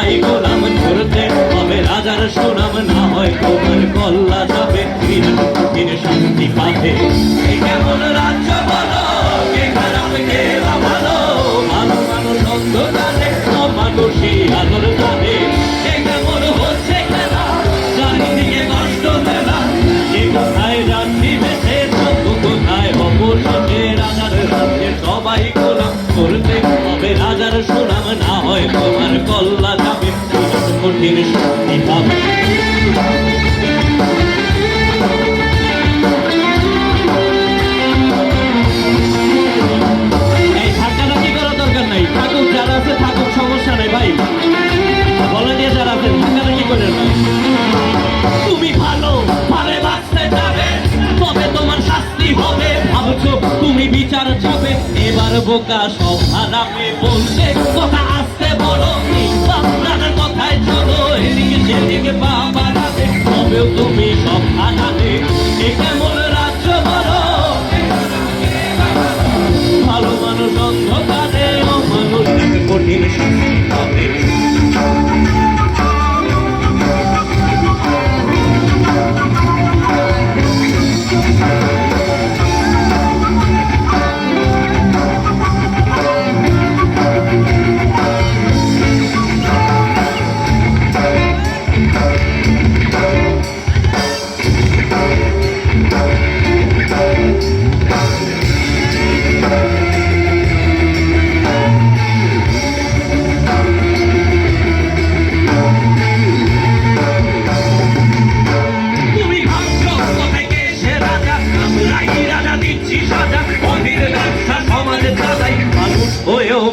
সবাই গোলাম করতে হবে রাজার সুনাম, না হয় তোমার কল্লা যাবে বিরাট কঠিন শান্তি পাবে। কেমন রাজ্য বলো, কে খারাপ কে বা ভালো, ভালো মানুষ অন্ধকারে অমানুষই আলোর জানে। কেমন হচ্ছে খেলা, চারিদিকে কষ্ট মেলা, কে কোথায় যাচ্ছি বেঁচে তবু কোথায় অবশেষে রাজার রাজ্যে সবাই গোলাম করতে হবে রাজার সুনাম, না হয় তোমার কল্লা যাবে বিরাট কঠিন শান্তি পাবে। এই ধাক্কাধাক্কি করার দরকার নাই, থাকুক যারা আছে থাকুক, সমস্যা নাই ভাই। বলে দিয়ে যারা আছেন ধাক্কাধাক্কি করেন না। তুমি ভালো ভাবে বাঁচতে যাবে, তবে তোমার শাস্তি হবে। ভাবছো তুমি বিচার যাবে, এবার বোকা সব হারাবে। বলছে কথা আসতে বলো, আপনার কথায় চলো, এদিকে সেদিকে পা বাড়াবে, তবেও তুমি সব হারাবে। এ কেমন রাজ্য বলো, ভালো মানুষ অন্ধকারে অমানুষ কঠিন শাস্তি পাবে।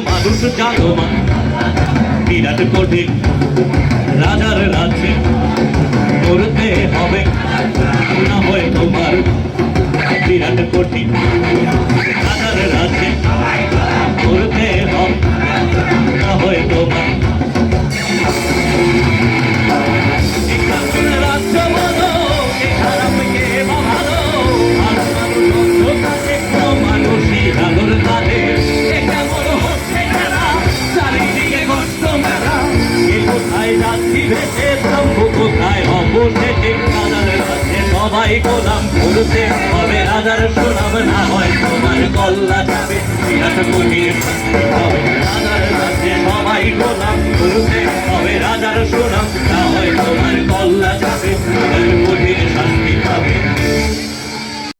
মানুষ জানো বিরাট কঠিন রাজার রাজ্যে করতে হবে, না হয় তোমার বিরাট কঠিন রাজার রাজ্যে করতে হবে, না হয় তোমার। রাজ্য বলো, কে খারাপ কে বা ভালো, ভালো মানুষ অন্ধকারে মানুষই আলোর তারে। সবাই গোলাম করতে হবে রাজার সুনাম, না হয় তোমার কল্লা যাবে বিরাট কঠিন শাস্তি পাবে। রাজার রাজ্যে সবাই গোলাম করতে হবে রাজার সুনাম, না হয় তোমার কল্লা যাবে বিরাট কঠিন